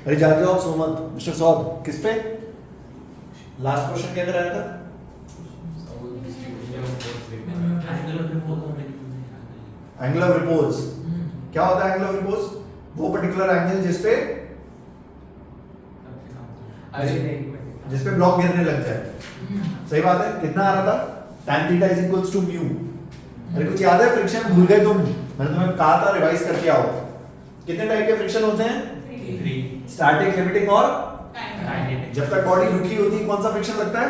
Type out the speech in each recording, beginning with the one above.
अरे जाते हो आप सोमत मिस्टर सौद किस पे लास्ट क्वेश्चन क्या कराया था एंगल ऑफ रिपोज क्या होता है एंगल ऑफ रिपोज वो पर्टिकुलर एंगल जिस पे ब्लॉक गिरने लग जाए सही बात है कितना आ रहा था tan theta is equals to mu अरे कुछ याद है फ्रिक्शन भूल गए तुम मैंने तुम्हें कहा था रिवाइज करके आओ कितने टाइप के फ्रिक्शन होते हैं स्टैटिक लिमिटिंग और जब तक बॉडी रुकी होती है कौन सा फ्रिक्शन लगता है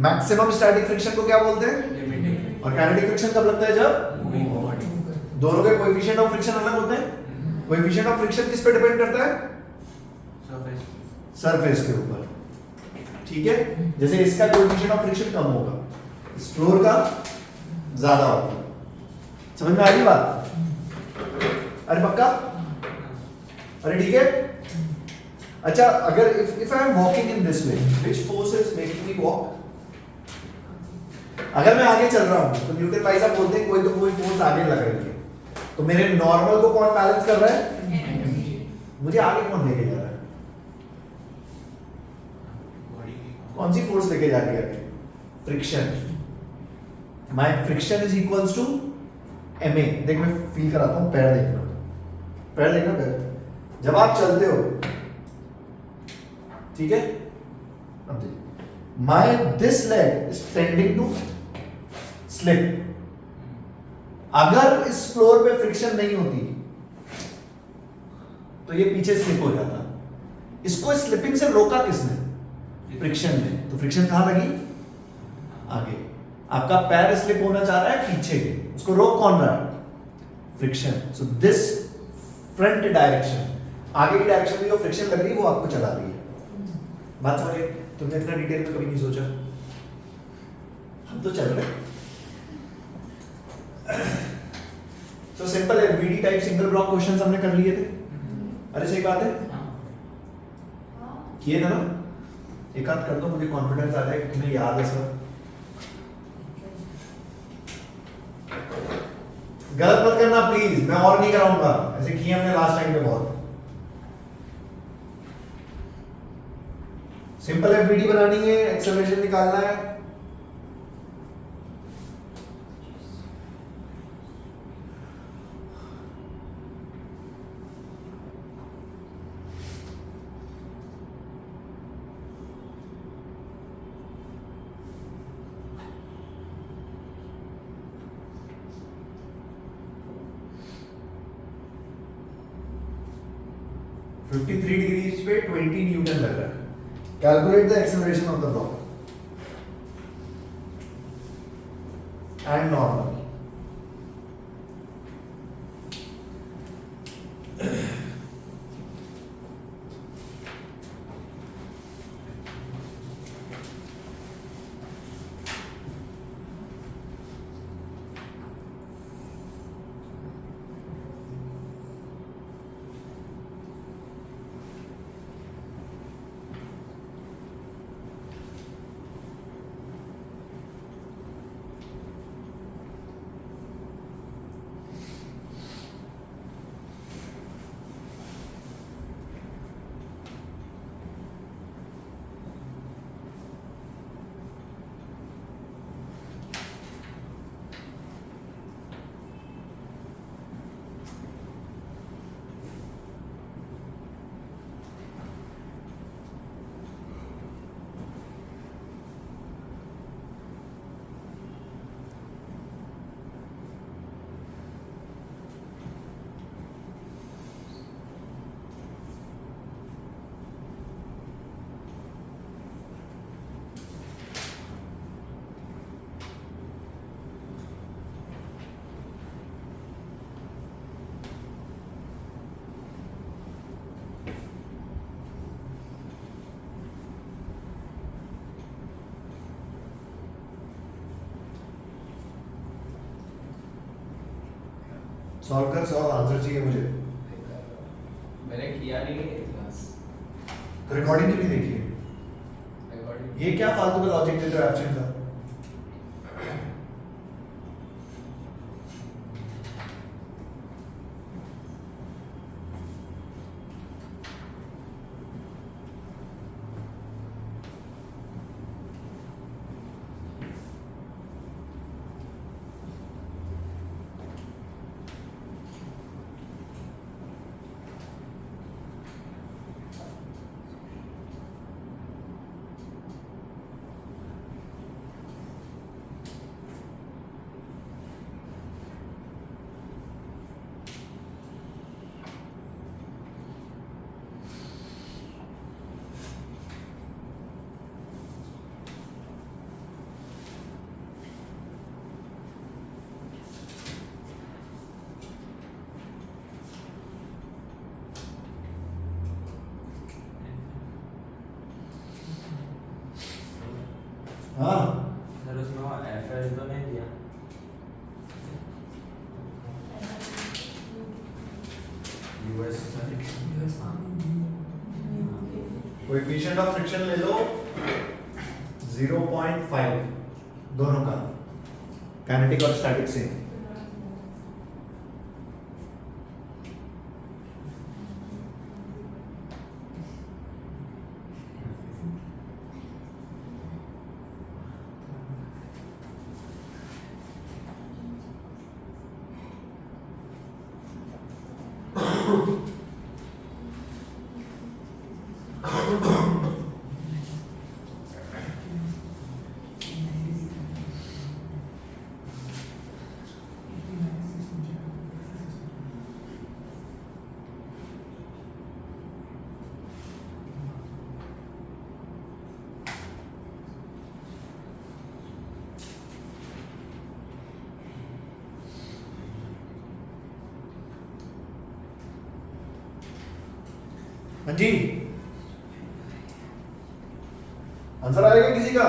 मैक्सिमम स्टैटिक फ्रिक्शन को क्या बोलते हैं और काइनेटिक फ्रिक्शन कब लगता है जब दोनों के कोएफिशिएंट ऑफ फ्रिक्शन अलग होते हैं कोएफिशिएंट ऑफ फ्रिक्शन किस पे डिपेंड करता है सरफेस के ऊपर ठीक है जैसे इसका कोएफिशिएंट ऑफ फ्रिक्शन कम होगा इस फ्लोर का ज्यादा होगा समझ में आ गई बात अरे पक्का अरे ठीक है अच्छा अगर if I am walking in this way which force is making me walk अगर मैं आगे चल रहा हूं तो न्यूटन भाई साहब बोलते हैं कोई तो कोई फोर्स आगे लग रही है तो मेरे नॉर्मल को कौन बैलेंस कर रहा है मुझे आगे कौन लेके जा रहा है कौन सी फोर्स लेके जा रही है friction my friction is equals to ma देख मैं फील कराता हूं पैर देखना पैर जब आप चलते हो ठीक है अब देखिए my this leg is tending to slip अगर इस फ्लोर पे फ्रिक्शन नहीं होती तो ये पीछे स्लिप हो जाता इसको स्लिपिंग से रोका किसने फ्रिक्शन ने तो फ्रिक्शन कहां लगी आगे आपका पैर स्लिप होना चाह रहा है पीछे उसको रोक कौन रहा है friction so this front direction आगे की डायरेक्शन में जो फ्रिक्शन लग रही है वो आपको चला रही है बात समझे तुमने इतना डिटेल में कभी नहीं सोचा हम तो चल रहे तो सिंपल है बीडी टाइप सिंगल ब्लॉक क्वेश्चंस हमने कर लिए थे अरे सही बात है किए थे ना एक आध कर दो मुझे कॉन्फिडेंस आ जाए कि तुम्हें याद है सब गलत मत करना प्लीज मैं और नहीं कराऊंगा ऐसे किए हमने लास्ट टाइम पे बहुत सिंपल एफबीडी बनानी है एक्सेलरेशन निकालना है फिफ्टी 53 डिग्रीज पे 20 न्यूटन लग रहा है Calculate the acceleration of the block and normal. Solve कर सॉल्व आंसर चाहिए मुझे मैंने किया नहीं है क्लास तो रिकॉर्डिंग क्यों नहीं देखी है रिकॉर्डिंग ये क्या फालतू का लॉजिक देते हो एब्सेंट का हाँ सर उसमें वो एफएल तो नहीं दिया। यूएस कोएफिशिएंट ऑफ फ्रिक्शन ले लो 0.5 दोनों का, काइनेटिक और स्टैटिक से। हाँ जी, आंसर आएगा किसी का?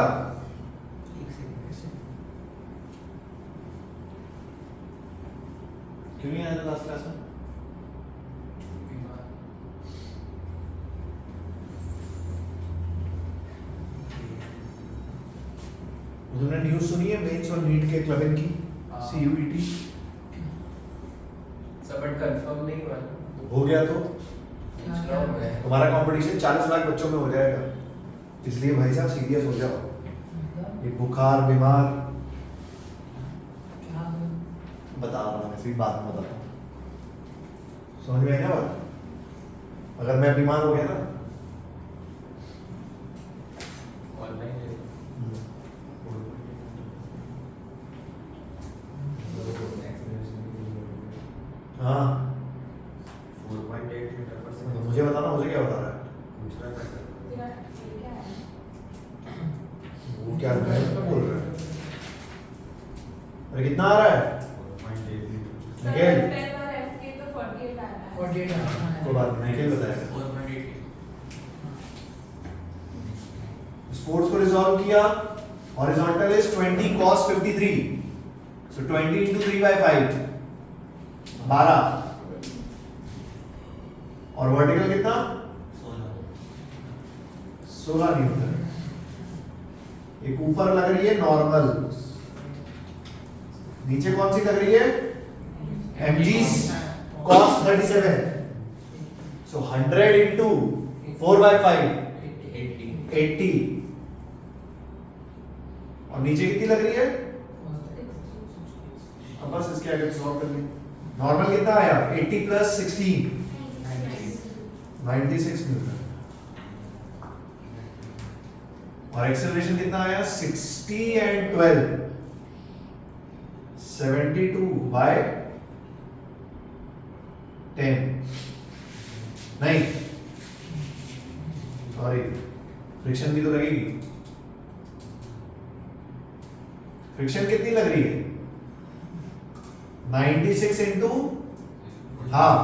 क्यों नहीं आया लास्ट क्लास में? तुमने न्यूज़ सुनी है मेंस और नीट के क्लबिंग की? CUET सब बट कंफर्म नहीं हुआ। हो गया तो इंस्टॉल हो गया। तुम्हारा कंपटीशन 40 लाख बच्चों में हो जाएगा, इसलिए भाई साहब सीरियस हो जाओ। ये बुखार बीमार बता रहा हूँ, ऐसी बात में बताता हूँ, समझ में आई ना बात? अगर मैं बीमार हो गया ना, ऑनलाइन हाँ 4.8 मीटर पर तो सेकंड। मुझे बताना, मुझे क्या बता रहा है? पूछ रहा था सर। वो क्या बोल रहा है? अरे कितना आ रहा है? 4.8 मीटर। निखिल को बात निखिल बताएगा। 4.8। स्पोर्ट्स को रिजॉल्व किया, horizontal is 20 cos 53, so 20 into 3/5 12, और वर्टिकल कितना? 16 न्यूटन। एक ऊपर लग रही है नॉर्मल, नीचे कौन सी लग रही है? mg cos 37, so 100 into 4/5 80, और नीचे कितनी लग रही है? अब बस इसके आगे सॉल्व कर लें। नॉर्मल कितना आया? 80 plus 16 96 न्यूटन, और एक्सेलरेशन कितना आया? 60 and 12 72 by 10, नहीं सॉरी, फ्रिक्शन भी तो लगेगी। फ्रिक्शन कितनी लग रही है? 96 into half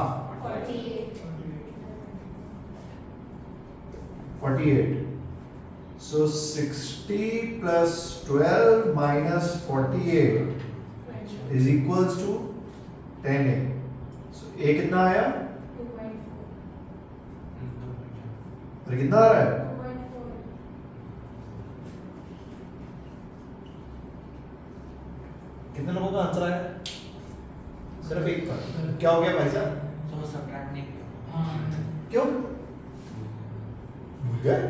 48, so 60 plus 12 minus 48 is equals to 10a, so a कितना आया? और कितना आ रहा है? कितने लोगों का आंसर आया? सिर्फ एक का। क्या हो गया भाई साहब? तो वो सबट्रैक्ट नहीं किया। क्यों भूल गए?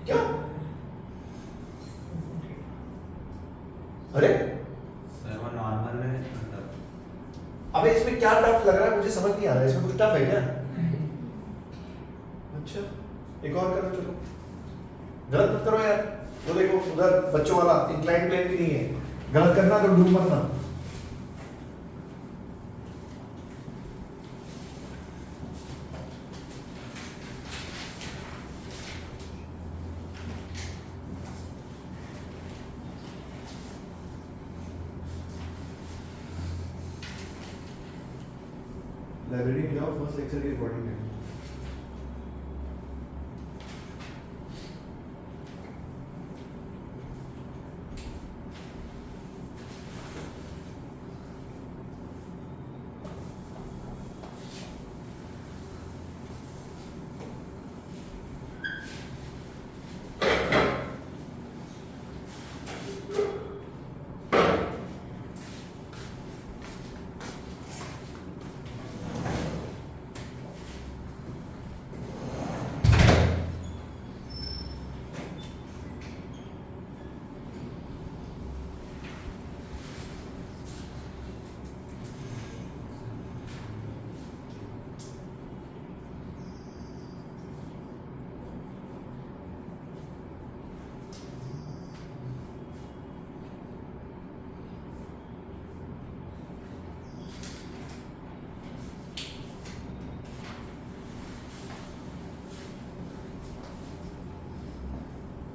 क्यों? अरे सर वो नॉर्मल में मतलब अबे इसमें क्या टफ लग रहा है? मुझे समझ नहीं आ रहा है, इसमें कुछ टफ है क्या? अच्छा एक और करो, चलो गलत मत करो यार। वो देखो उधर बच्चों वाला इंक्लाइन प्लेन भी नहीं है, गलत करना तो डूब मरना। लाइब्रेरी में जाओ, फर्स्ट लेक्चर की रिकॉर्डिंग है।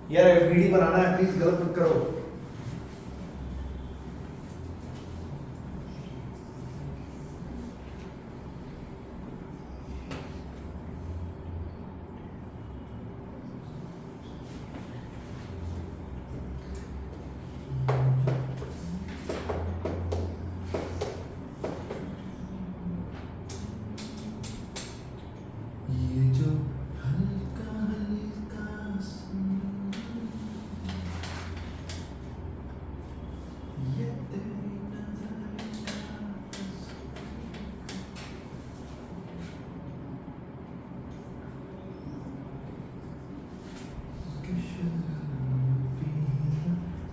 यार एफबीडी बनाना है, प्लीज गलत मत करो। ये जो हल्का हल्का ये तेरी नजर के शराबी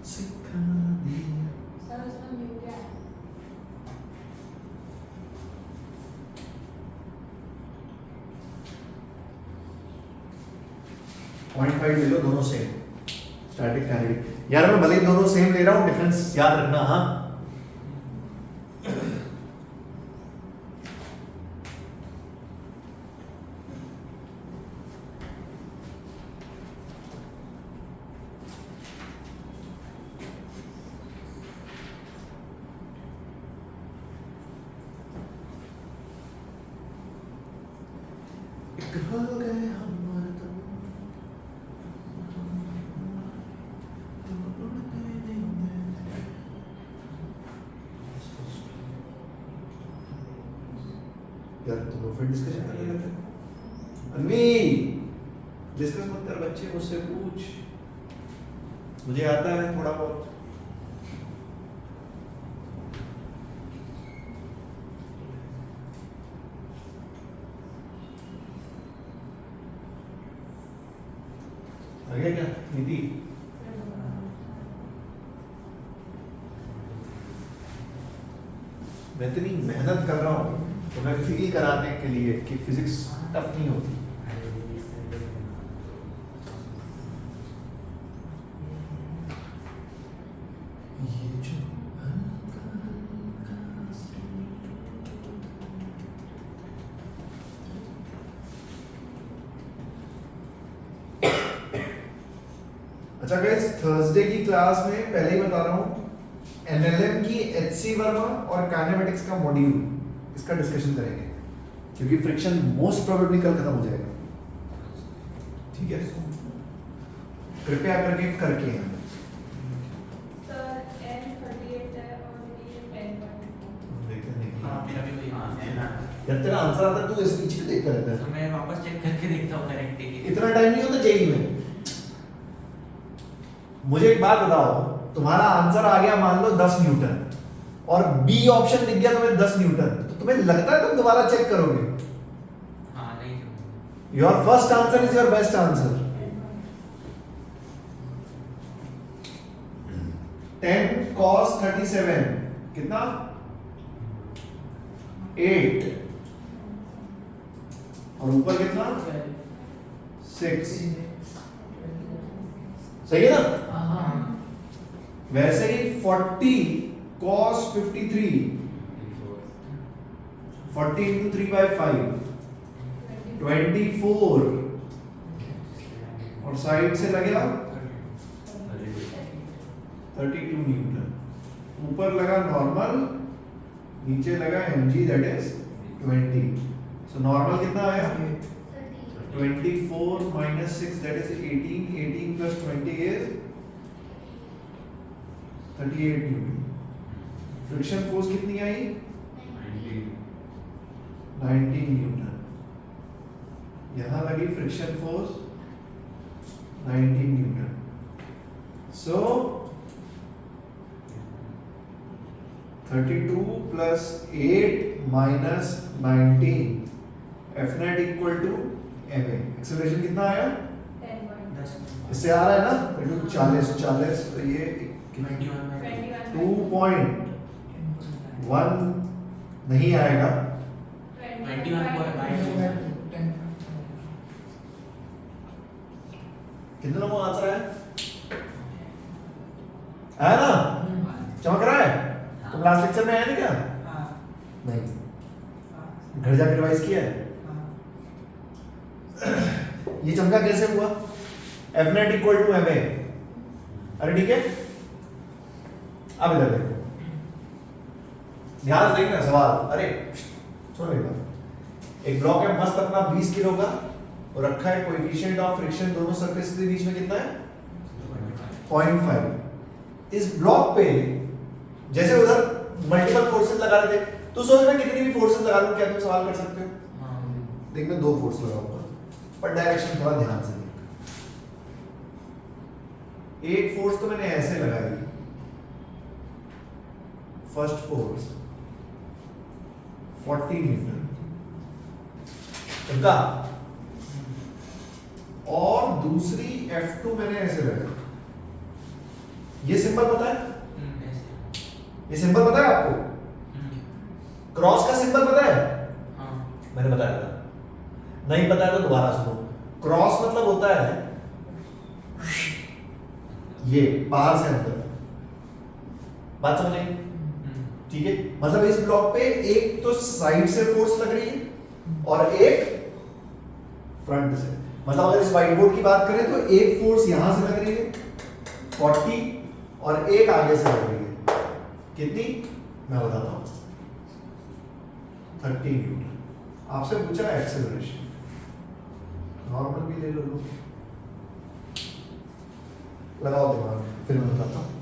सिखा दिया। सर उसमें म्यू क्या है? पॉइंट 5 ले लो, दोनों सेम स्टैटिक काइनेटिक। यार मैं भले ही दोनों सेम ले रहा हूँ, डिफरेंस याद रखना। हाँ एक हो गए हम मर्द, तो उड़ते नहीं। यार तुम लोग फिर डिस्कशन करने लगे। अनवी डिस्कस मत कर बच्चे, मुझसे पूछ, मुझे आता है थोड़ा बहुत। आ गया क्या नीति? मैं इतनी मेहनत कर रहा हूँ तो मैं फील कराने के लिए कि फिजिक्स टफ नहीं होती। ये जो हल्का हल्का अच्छा गाइस, थर्सडे की क्लास में पहले ही बता रहा हूँ, एनएलएम की एचसी वर्मा और काइनेमेटिक्स का मॉड्यूल, इसका डिस्कशन करेंगे क्योंकि फ्रिक्शन मोस्ट प्रोबेबली कल खत्म हो जाएगा। ठीक है, कृपया करके हैं। सर N38 है और ये 10.4। देखते नहीं हाँ मेरा भी वही हाँ है ना। यार तेरा आंसर आता है, तू इस नीचे देखता रहता है। तो मैं वापस चेक करके देखता हूँ करेक्ट है कि इतना टाइम नहीं होता जेई में। मुझे एक बात बताओ, तुम्हारा आंसर आ गया मान लो 10 न्यूटन और बी ऑप्शन दिख गया तुम्हें 10 न्यूटन, तो तुम्हें लगता है तुम दोबारा चेक करोगे? हाँ नहीं। Your first answer is your best answer. 10 cos 37 कितना? 8 और ऊपर कितना? 6। सही है ना? हाँ वैसे ही 40 cos 53, 40 into 3 by 5, 24 और साइड से लगेगा 32 न्यूटन। ऊपर लगा नॉर्मल, नीचे लगा mg, that is 20। So normal कितना आया? 24 minus 6, that is 18. 18 plus 20 is 38 Newton. Friction force कितनी आई? 19 न्यूटन। यहां लगी friction force 19 Newton. So 32 plus 8 minus 19, F net equal to ma। Acceleration कितना आया? 10.4। इससे आ रहा है ना? इनटू 40, 40 तो ये 2.1 नहीं आएगा। 21.9 कितने लोगों को आंसर है ना? चमक रहा है? तुम लास्ट लेक्चर में आए थे क्या? नहीं, घर जाकर रिवाइज किया है? ये चमका कैसे हुआ? F net equal to M A. अरे ठीक है, अब इधर देखो, ध्यान से देखना सवाल। अरे सुनो मेरी बात। एक ब्लॉक है मस्त अपना 20 किलो का, और रखा है कोएफिशिएंट ऑफ फ्रिक्शन दोनों सरफेस के बीच में कितना है 0.5। इस ब्लॉक पे जैसे उधर मल्टीपल फोर्सेस लगा रहे थे, तो सोच मैं कितनी भी फोर्सेस लगा लूं, क्या तुम सवाल कर सकते हो? देख मैं 2 फोर्स लगाऊंगा, पर डायरेक्शन थोड़ा ध्यान से देख। एक फोर्स तो मैंने ऐसे लगाई, फर्स्ट फोर्स 40 न्यूटन इनका, और दूसरी F2 मैंने ऐसे लगाई। ये सिंबल पता है? ये सिंबल पता है आपको? क्रॉस का सिंबल पता है? मैंने बताया था, नहीं पता है तो दोबारा सुनो। क्रॉस मतलब होता है ये बाहर से अंदर, बात समझ आई? ठीक है, मतलब इस ब्लॉक पे एक तो साइड से फोर्स लग रही है और एक फ्रंट से। मतलब अगर इस व्हाइट बोर्ड की बात करें तो एक फोर्स यहां से लग रही है 40, और एक आगे से लग रही है कितनी, मैं बताता हूं 30 न्यूटन। आपसे पूछा एक्सेलरेशन, नॉर्मल भी ले लो, लगाओ दिमाग, फिर मैं बताता हूं।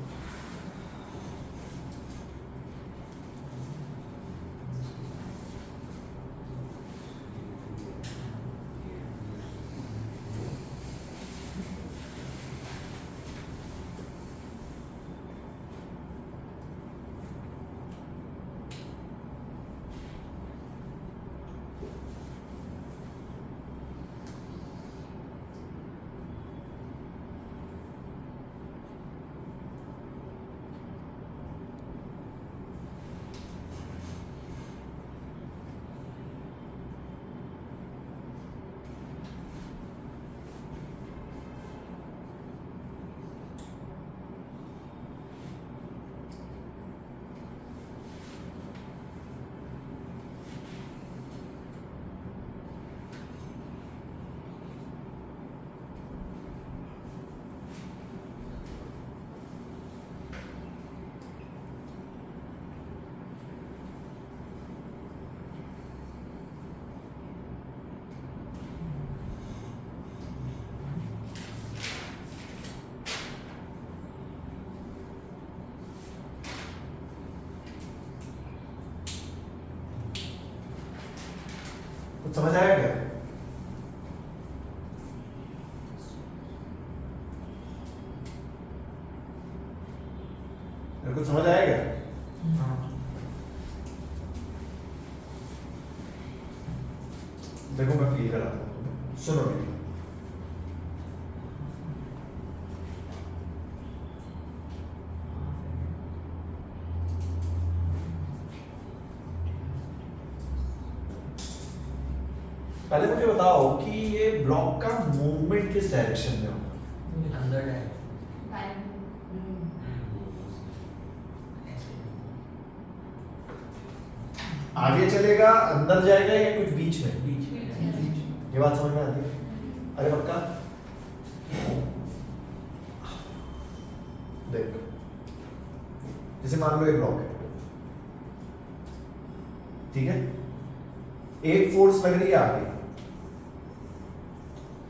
कुछ समझ आया क्या? कुछ समझ आया क्या? देखो मैं फील कराता हूं, सुनो मेरी। पहले मुझे बताओ कि ये ब्लॉक का मूवमेंट किस डायरेक्शन में होगा? अंदर है। आगे चलेगा, अंदर जाएगा, या कुछ बीच में? बीच में। ये बात समझ में आती है? अरे पक्का? देख, जैसे मान लो एक ब्लॉक है, ठीक है, एक फोर्स लग रही है आगे,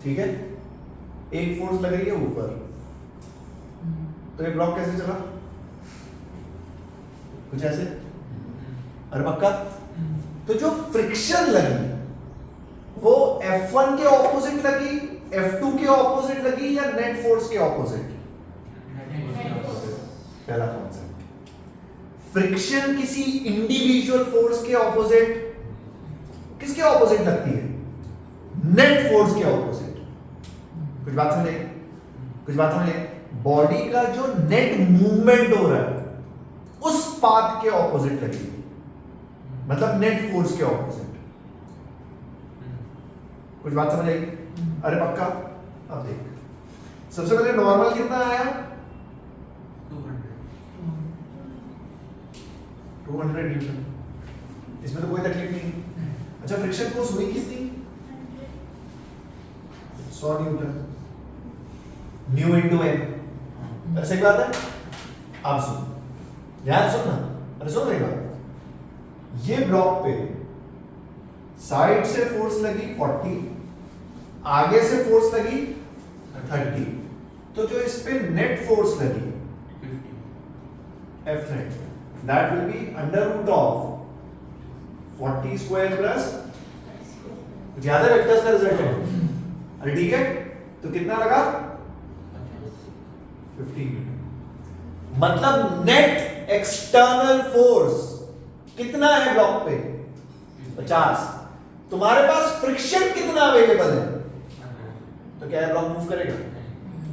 ठीक है, एक फोर्स लग रही है ऊपर, तो ये ब्लॉक कैसे चला? कुछ ऐसे। अरे पक्का? तो जो फ्रिक्शन लगी वो F1 के ऑपोजिट लगी, F2 के ऑपोजिट लगी, या नेट फोर्स के ऑपोजिट? पहला कॉन्सेप्ट, फ्रिक्शन किसी इंडिविजुअल फोर्स के ऑपोजिट, किसके ऑपोजिट लगती है? नेट फोर्स के ऑपोजिट। कुछ बात समझे? कुछ बात समझे? बॉडी का जो नेट मूवमेंट हो रहा है उस पाथ के ऑपोजिट लगेगी, मतलब नेट फोर्स के ऑपोजिट। कुछ बात समझ आई? अरे पक्का? अब देख, सबसे पहले नॉर्मल कितना आया? 200 न्यूटन, इसमें तो कोई तकलीफ नहीं। अच्छा, फ्रिक्शन फोर्स हुई कितनी? 100 न्यूटन। Mu into N. सही बात है। अब सुन, ध्यान सुनना, अरे सुन मेरी बात। ये ब्लॉक पे साइड से फोर्स लगी 40, आगे से फोर्स लगी 30, तो जो इस पे नेट फोर्स लगी 50 F net, that will be under root of 40 square plus, ज्यादा वेक्टर्स का रिजल्ट है। अरे ठीक है, तो कितना लगा 50 न्यूटन। मतलब नेट एक्सटर्नल फोर्स कितना है ब्लॉक पे 50। तुम्हारे पास फ्रिक्शन कितना अवेलेबल है, तो क्या है ब्लॉक मूव करेगा,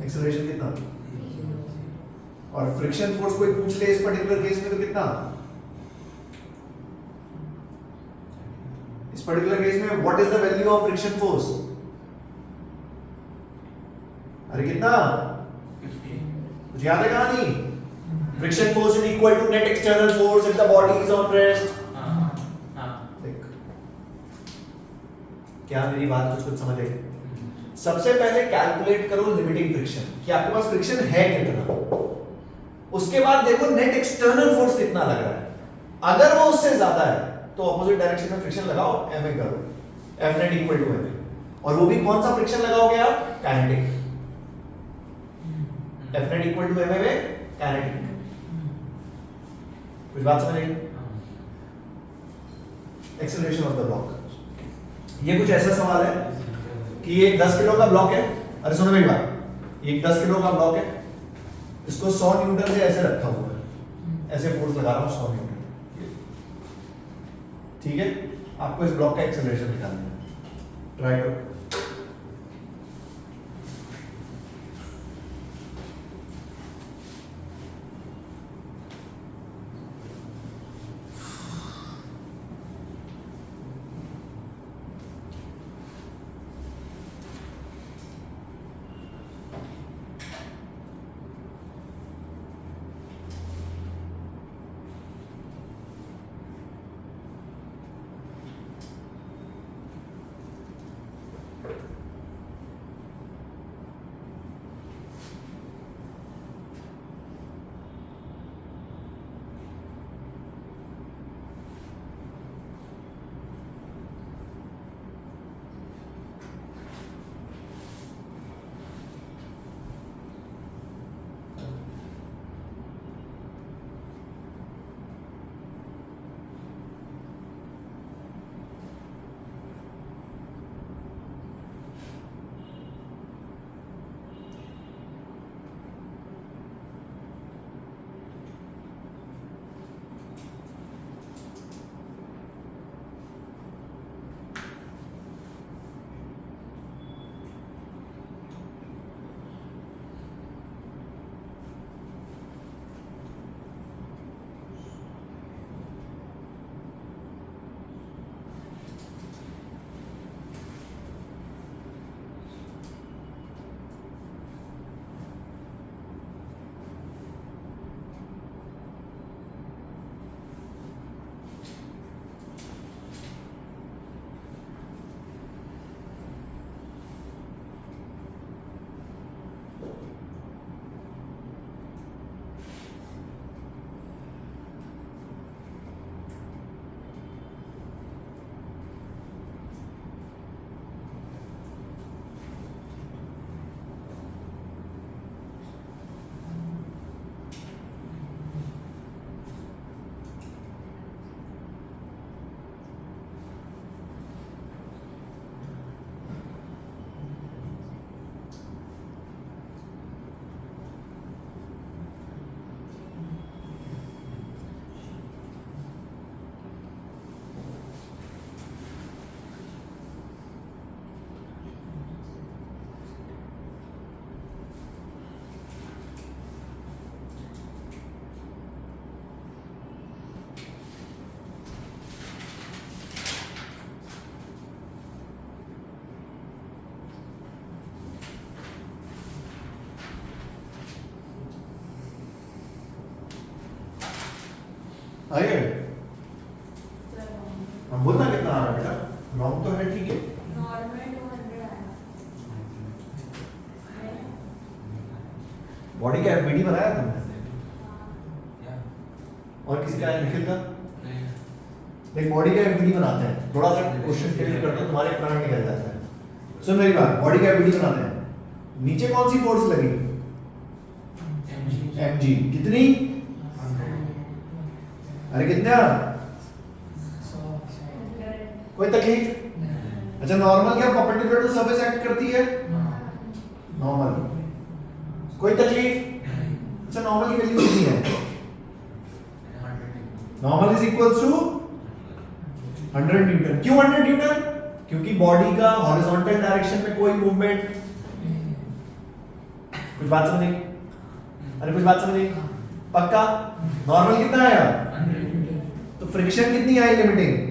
एक्सेलरेशन कितना। और फ्रिक्शन फोर्स कोई पूछ ले इस पर्टिकुलर केस में तो कितना, इस पर्टिकुलर केस में what is the value of friction force. अरे कितना, कुछ याद है कहानी। Friction force is equal to net external force if the body is on rest. देख क्या मेरी बात कुछ समझ आई। सबसे पहले कैलकुलेट करो लिमिटिंग फ्रिक्शन कि आपके पास फ्रिक्शन है कितना, उसके बाद देखो नेट एक्सटर्नल फोर्स कितना लग रहा है। अगर वो उससे ज्यादा है तो ऑपोजिट डायरेक्शन में फ्रिक्शन लगाओ, एमए करो, F net equal to MA. और वो भी कौन सा फ्रिक्शन लगाओगे आप, kinetic. F net equal to MA में काइनेटिक। कुछ बात समझ आई। एक्सेलरेशन ऑफ द ब्लॉक, ये कुछ ऐसा सवाल है कि ये 10 किलो का ब्लॉक है। अरे सुनो मेरी बात, ये 10 किलो का ब्लॉक है, इसको 100 न्यूटन से ऐसे रखा हुआ है, ऐसे फोर्स लगा रहा हूं 100 न्यूटन, ठीक है। आपको इस ब्लॉक का एक्सेलरेशन निकालना है, ट्राई करो। आइए हम बोलना कितना आ रहा है बेटा, रॉन्ग तो है, ठीक है। नॉर्मल 200 आया है। बॉडी का एफबीडी बनाया तुमने? या और किसी का निखिल का? नहीं देख बॉडी का एफबीडी बनाते हैं, थोड़ा सा क्वेश्चन क्लियर करते हैं, तुम्हारे प्राण निकल जाता है। सुन मेरी बात, बॉडी का एफबीडी बनाते हैं, नीचे कौन सी फोर्स लगी? mg। कितनी? अरे कितना? कोई तकलीफ? अच्छा नॉर्मल क्या परपेंडिकुलर टू सरफेस एक्ट करती है? नॉर्मल। कोई तकलीफ? अच्छा नॉर्मल की वैल्यू कितनी है? Normal is equals to 100 newton. क्यों 100 न्यूटन? क्योंकि बॉडी का हॉरिजॉन्टल डायरेक्शन में कोई मूवमेंट। कुछ बात समझ नहीं? अरे कुछ बात समझ नहीं? पक्का? नॉर्मल कितना आया? तो फ्रिक्शन कितनी आई लिमिटिंग?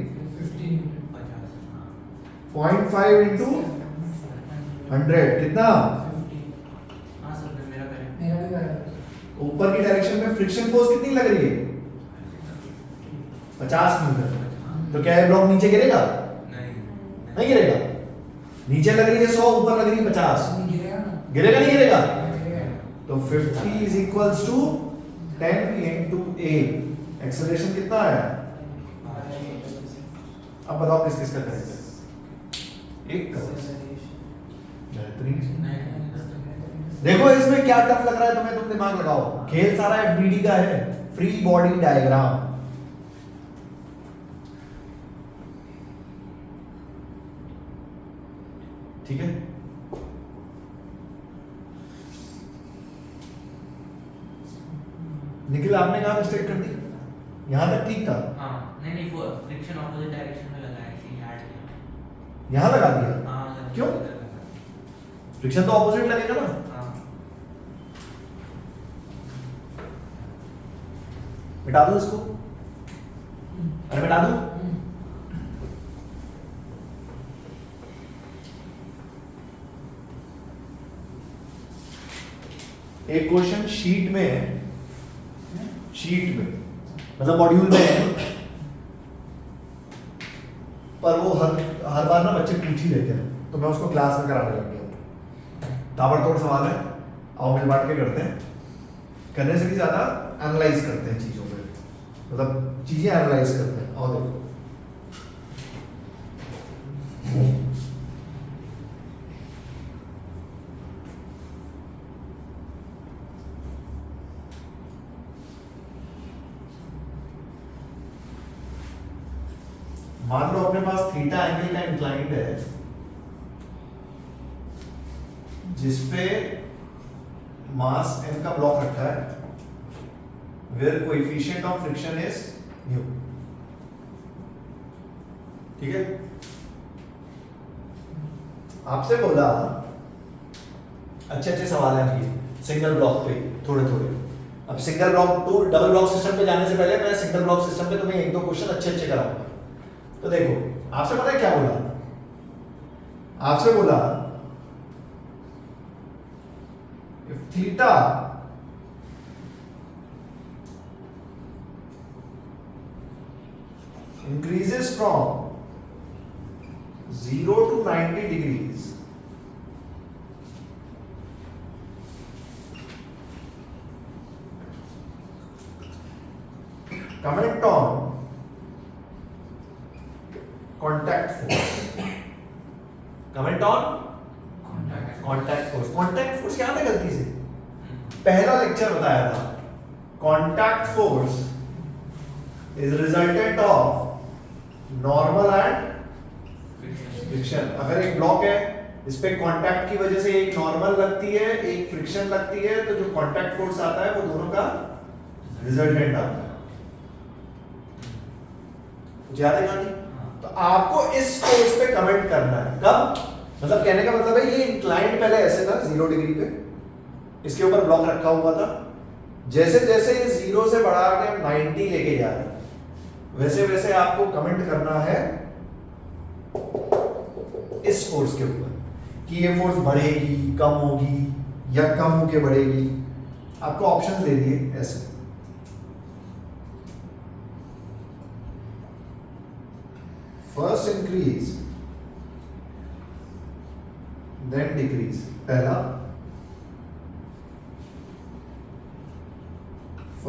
0.5 into 100 कितना? हाँ सर मेरा करें ऊपर की डायरेक्शन में फ्रिक्शन फोर्स कितनी लग रही है? 50 न्यूटन। तो क्या ये ब्लॉक नीचे गिरेगा? नहीं गिरेगा। नीचे लग रही है 100, ऊपर लग रही है 50। गिरेगा नहीं गिरेगा? तो 50 is equals to 10 into a। Acceleration कितना आया? अब बताओ किस किस का करेक्ट है? एक का। बेहतरीन। देखो इसमें क्या टफ लग रहा है तुम्हें, तुम दिमाग लगाओ। खेल सारा एफबीडी का है, फ्री बॉडी डायग्राम। ठीक है? निखिल आपने कहा मिस्टेक कर दी, यहां तक ठीक था, हाँ नहीं वो फ्रिक्शन ऑपोजिट डायरेक्शन में लगा है इसलिए ऐड किया। यहां लगा दिया। हाँ क्यों? इधर लगा। फ्रिक्शन तो ऑपोजिट लगेगा ना। हाँ मिटा दो इसको। अरे मिटा दो। एक क्वेश्चन शीट में है, शीट में मतलब मॉड्यूल में है, पर वो हर बार ना बच्चे पूछ ही लेते हैं, तो मैं उसको क्लास में कराने लग गया। ताबड़तोड़ सवाल है, आओ मिल बांट के करते हैं। करने से भी ज्यादा एनालाइज करते हैं चीजों पे, मतलब चीजें एनालाइज करते हैं। और देखो मान लो अपने पास थीटा एंगल का इंक्लाइंड है, जिसपे मास m का ब्लॉक रखा है, where coefficient of friction is mu। ठीक है? आपसे बोला अच्छे अच्छे सवाल हैं ये सिंगल ब्लॉक पे थोड़े थोड़े। अब single block to double block system पे जाने से पहले मैं सिंगल ब्लॉक सिस्टम पे तुम्हें एक दो क्वेश्चन अच्छे अच्छे कराऊंगा। तो देखो आपसे पता है क्या बोला? आपसे बोला if theta increases from 0 to 90 degrees, comment on contact force। comment on contact force। contact force क्या था गलती से? पहला लेक्चर बताया था contact force is resultant of normal and friction। अगर एक ब्लॉक है इस पे कांटेक्ट की वजह से एक नॉर्मल लगती है एक फ्रिक्शन लगती है, तो जो कांटेक्ट फोर्स आता है वो दोनों का रिजल्टेंट आता है। याद है कहानी? तो आपको इस फोर्स पे कमेंट करना है। कब? मतलब कहने का मतलब है ये इंक्लाइंड पहले ऐसे था 0 डिग्री पे, इसके ऊपर ब्लॉक रखा हुआ था, जैसे जैसे ये 0 से बढ़ा के 90 लेके जा रहे हैं, वैसे वैसे आपको कमेंट करना है इस फोर्स के ऊपर कि ये फोर्स बढ़ेगी कम होगी या कम होके बढ़ेगी। आपको ऑप्शन दे दिए ऐसे। फर्स्ट इंक्रीज देन डिक्रीज, पहला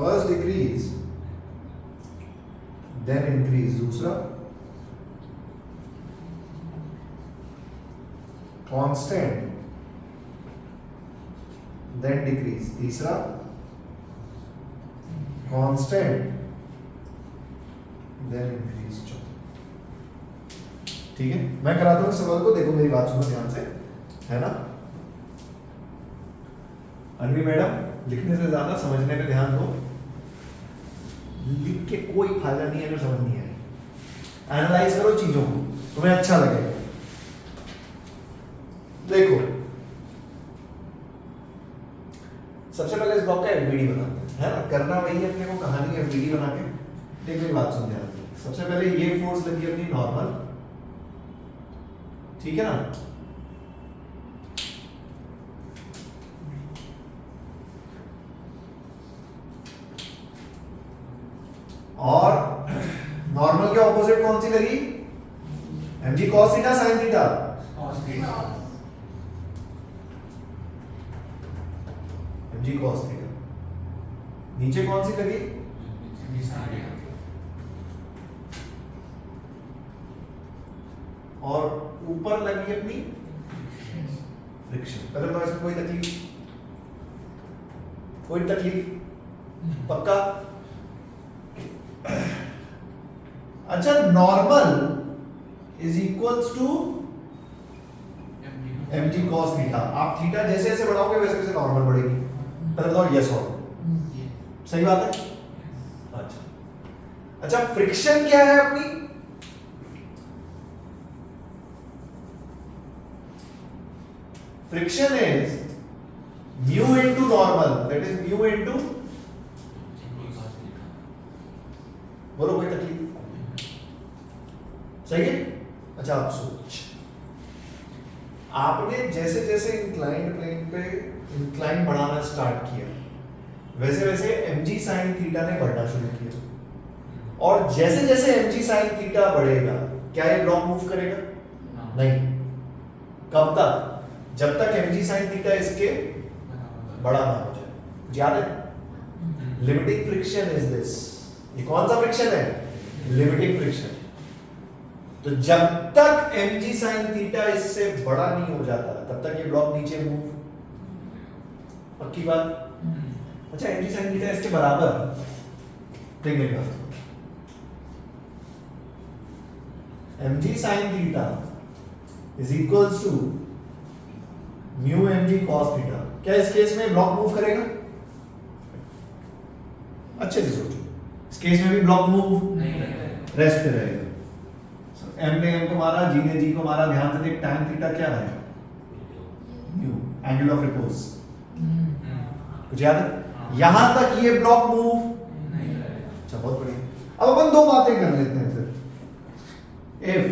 फर्स्ट डिक्रीज देन इंक्रीज, दूसरा कांस्टेंट देन डिक्रीज, तीसरा कांस्टेंट देन इंक्रीज। ठीक है, मैं कराता हूँ सवाल को, देखो मेरी बात सुनो ध्यान से, है ना। अनवी मैडम, लिखने से ज्यादा समझने पे ध्यान दो। लिख के कोई फायदा नहीं है अगर समझ नहीं आए। एनालाइज करो चीजों को, तुम्हें अच्छा लगेगा। देखो, सबसे पहले इस ब्लॉक का एफबीडी बनाते हैं, है ना। करना वही है अपने को, कहानी एफबीडी बना के। देख मेरी बात सुन ध्यान से। सबसे पहले ये फोर्स लगी अपनी नॉर्मल, ठीक है ना। और नॉर्मल के ऑपोजिट कौन सी लगी? mg cos theta sin theta. mg cos theta. नीचे कौन सी लगी? और ऊपर लगी अपनी फ्रिक्शन। पहले तो इसमें कोई तकलीफ, कोई तकलीफ पक्का? अच्छा, normal is equals to mg cos theta. आप थीटा जैसे जैसे बढ़ाओगे वैसे वैसे नॉर्मल बढ़ेगी। पहले बताओ यस और सही बात है। अच्छा, फ्रिक्शन क्या है अपनी? Friction is mu into normal, that is mu into, बोलो कोई तकलीफ? सही है। अच्छा, आप सोच, आपने जैसे जैसे इंक्लाइंड प्लेन पे इंक्लाइन बढ़ाना स्टार्ट किया, वैसे वैसे mg sin थीटा ने बढ़ना शुरू किया। और जैसे जैसे mg sin थीटा बढ़ेगा, क्या ये ब्लॉक मूव करेगा? नहीं। कब तक? जब तक mg sin थीटा इसके बड़ा ना हो जाए। याद है, लिमिटिंग फ्रिक्शन इज दिस। ये कौन सा फ्रिक्शन है? Limiting friction. तो जब तक mg sin थीटा इससे बड़ा नहीं हो जाता, तब तक ये ब्लॉक नीचे मूव। पक्की बात? अच्छा, mg sin थीटा इसके बराबर, देख मेरी बात, mg sin theta is equals to mu mg cos theta. क्या इस केस में ब्लॉक मूव करेगा? अच्छे से सोचो, इस केस में भी ब्लॉक मूव रेस्ट पे रहेगा। m ने m को मारा, g ने g को मारा। ध्यान से देख, tan थीटा क्या है? Mu, angle of repose. कुछ याद है? यहां तक ये ब्लॉक मूव नहीं करेगा। अच्छा, बहुत बढ़िया। अब अपन दो बातें कर लेते हैं फिर। If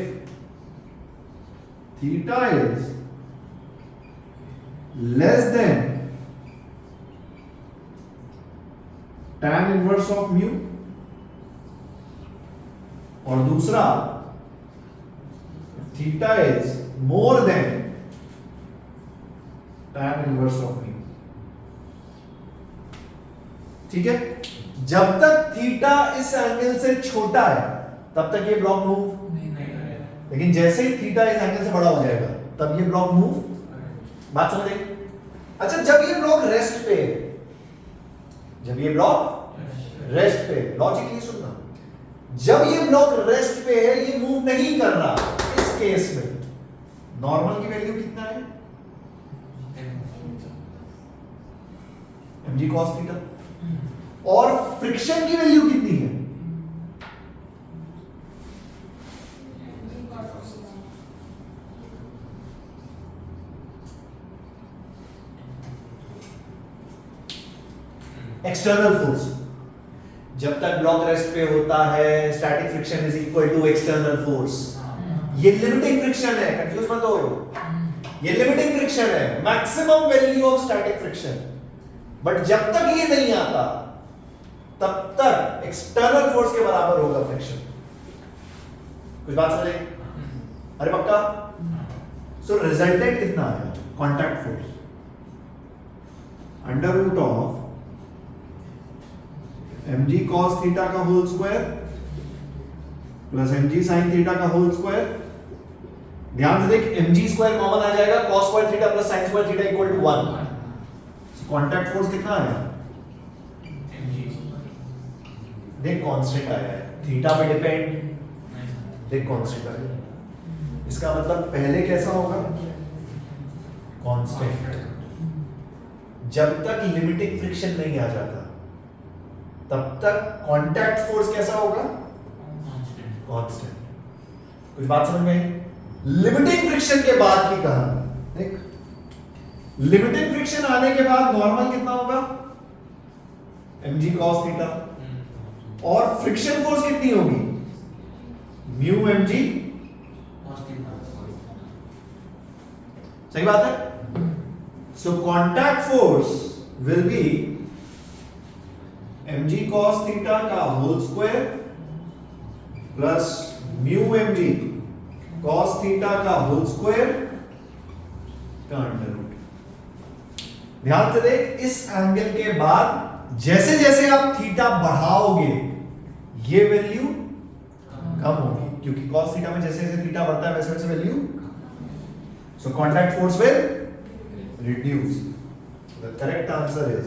theta is less than tan inverse of mu, और दूसरा theta is more than tan inverse of mu. ठीक है, जब तक थीटा इस एंगल से छोटा है तब तक ये ब्लॉक मूव नहीं करेगा, लेकिन जैसे ही थीटा इस एंगल से बड़ा हो जाएगा तब ये ब्लॉक मूव। बात समझ गए? अच्छा, जब ये ब्लॉक रेस्ट पे, जब ये ब्लॉक रेस्ट पे, लॉजिकली सुनना, जब ये ब्लॉक रेस्ट पे है, ये मूव नहीं कर रहा, इस केस में नॉर्मल की वैल्यू कितना है? mg cos theta. और फ्रिक्शन की वैल्यू कितनी है? External force. जब तक ब्लॉक रेस्ट पे होता है, static friction is equal to external force. ये लिमिटिंग फ्रिक्शन है, कंफ्यूज मत हो। ये लिमिटिंग फ्रिक्शन है, maximum value of static friction. But जब तक ये नहीं आता तब तक एक्सटर्नल फोर्स के बराबर होगा फ्रिक्शन। कुछ बात समझे? अरे पक्का? सो रिजल्टेंट कितना है? Contact force under root of mg cos theta का whole square plus mg sin theta का होल स्क्वायर। ध्यान से देख mg स्क्वायर कॉमन आ जाएगा, cos square theta plus sin square theta equal to 1। Contact force कितना आया? देख कांस्टेंट आया है, थीटा पे डिपेंड, देख कांस्टेंट आया। इसका मतलब पहले कैसा होगा? कांस्टेंट। जब तक लिमिटिंग फ्रिक्शन नहीं आ जाता तब तक कांटेक्ट फोर्स कैसा होगा? कांस्टेंट। कुछ बात समझ में आई? लिमिटिंग फ्रिक्शन के बाद की कहानी देख, लिमिटिंग फ्रिक्शन आने के बाद नॉर्मल कितना होगा? mg cos थीटा, और फ्रिक्शन फोर्स कितनी होगी? Mu mg। सही बात है? So contact force will be mg cos theta का whole square plus mu mg cos theta का होल स्क्वायर का अंडर रूट। ध्यान से देख, इस एंगल के बाद जैसे जैसे आप थीटा बढ़ाओगे ये वैल्यू कम होगी, क्योंक3 cos थीटा में जैसे जैसे थीटा बढ़ता है वैसे वैसे value, so contact force will reduce. The correct answer is,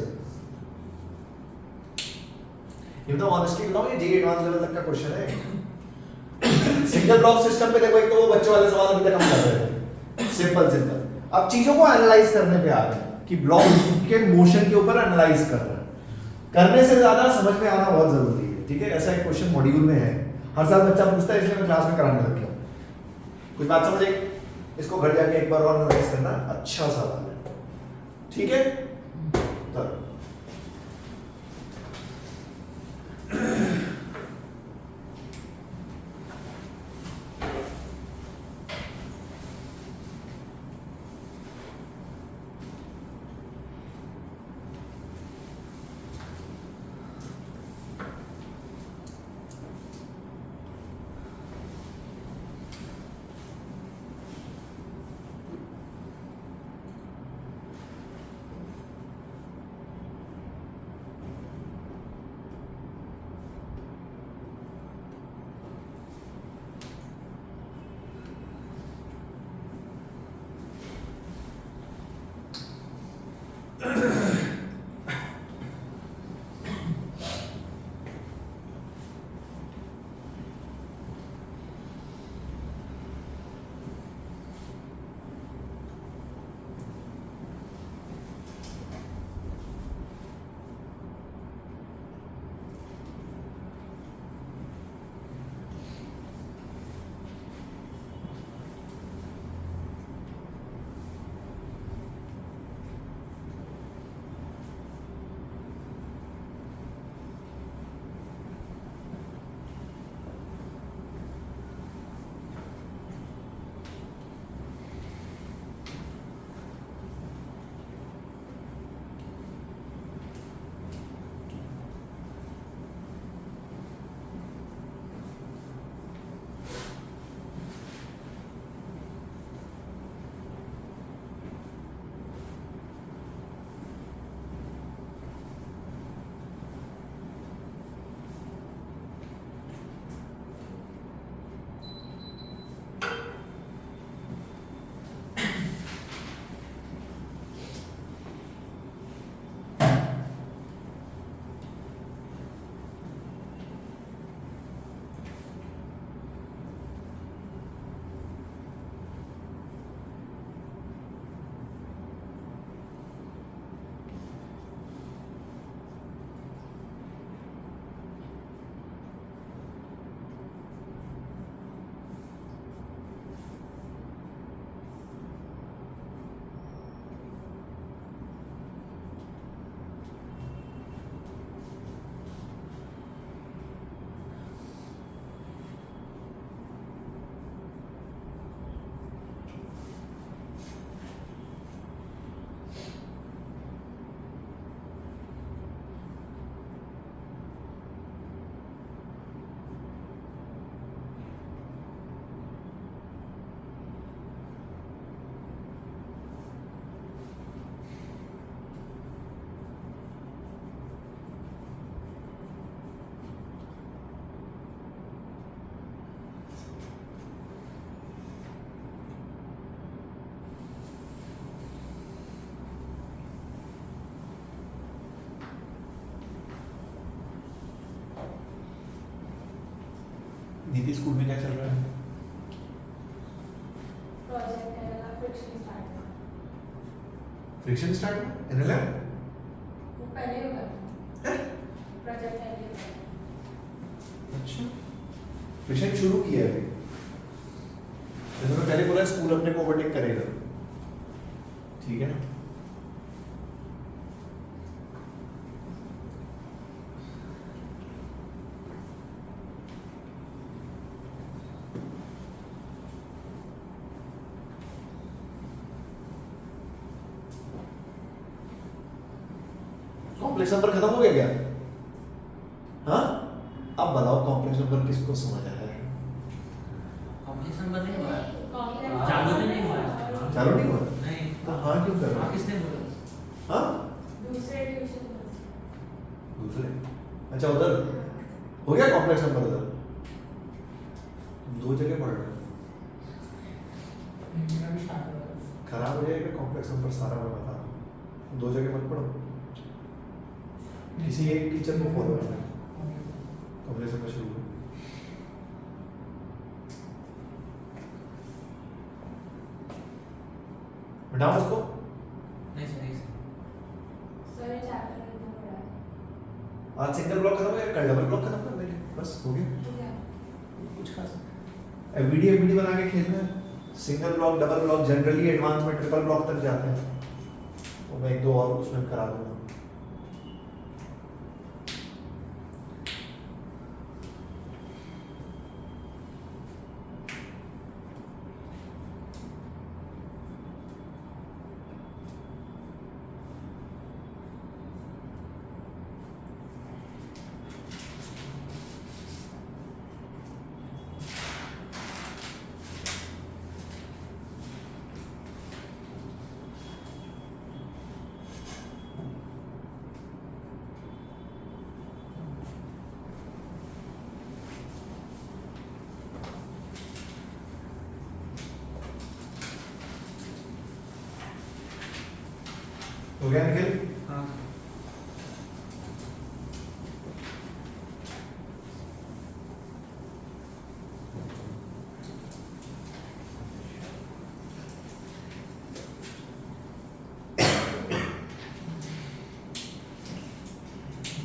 ये तो ऑनेस्टली बताऊं, ये जेई एडवांस लेवल तक का क्वेश्चन है। सिंगल ब्लॉक सिस्टम पे देखो, एक तो वो बच्चों वाले सवाल अभी तक हम कर रहे थे, सिंपल सिंपल। अब चीजों को एनालाइज करने पे आ गए कि ब्लॉक के मोशन के ऊपर एनालाइज कर रहे हैं। करने से ज्यादा समझ में आना बहुत जरूरी है, ठीक है? ऐसा एक क्वेश्चन मॉड्यूल में है, हर साल बच्चा पूछता है, इसलिए मैं क्लास में कराने लग गया। कुछ बात समझ आई? इसको घर जाके एक बार और नोटिस करना, अच्छा सवाल है, ठीक है? तो नीति स्कूल में क्या चल रहा है? प्रोजेक्ट है वाला फ्रिक्शन स्टार्ट हुआ। फ्रिक्शन स्टार्ट हुआ एनएलएम? वो पहले ही होगा प्रोजेक्ट पहले ही होगा। अच्छा, फ्रिक्शन शुरू किया है अभी। जैसे मैं पहले बोला स्कूल अपने को ओवरटेक करेगा, ठीक है ना? कॉम्प्लेक्स नंबर खत्म हो गया क्या? हाँ, अब बताओ कॉम्प्लेक्स नंबर किसको समझ आया है? कॉम्प्लेक्स नंबर नहीं हुआ। कॉम्प्लेक्स चालू भी नहीं हुआ। चालू नहीं हुआ? नहीं। तो हाँ क्यों कर रहा हाँ है? किसने बोला? हाँ दूसरे ट्यूशन में। दूसरे, अच्छा उधर हो गया कॉम्प्लेक्स नंबर उधर? तुम दो जगह पढ़ रहे हो, खराब हो जाएगा कॉम्प्लेक्स नंबर सारा। मैं बता रहा हूँ, दो जगह मत पढ़ो, किसी एक टीचर को फॉलो करना है। कॉम्प्लेक्स नंबर शुरू करो। मिटाओ उसको। नहीं सर नहीं सर। सर ये चैप्टर में इतना पढ़ा है। आज सिंगल ब्लॉक खत्म हो गया, कल डबल ब्लॉक खत्म कर देंगे, बस हो गया। ठीक है। कुछ खास एफबीडी बना के खेलना है। Single block, double block, generally advance में ट्रिपल ब्लॉक तक जाते हैं। तो मैं एक दो और उसमें करा दूंगा। हो गया निखिल? हाँ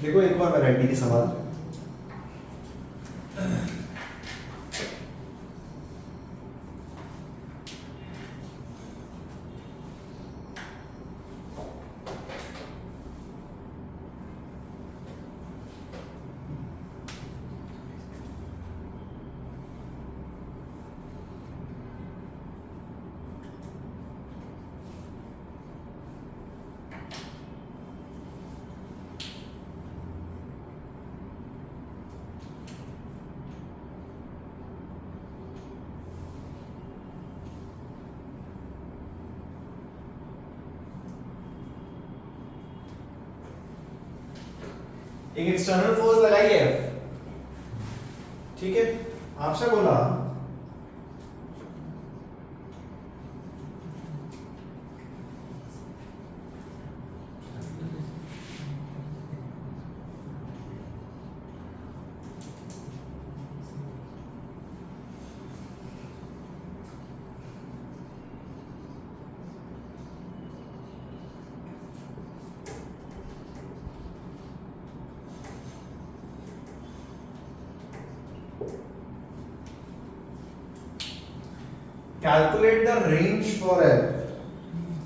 देखो एक बार वैरायटी के सवाल। एक एक्सटर्नल फोर्स लगाई है, ठीक है? आपसे बोला calculate the range for F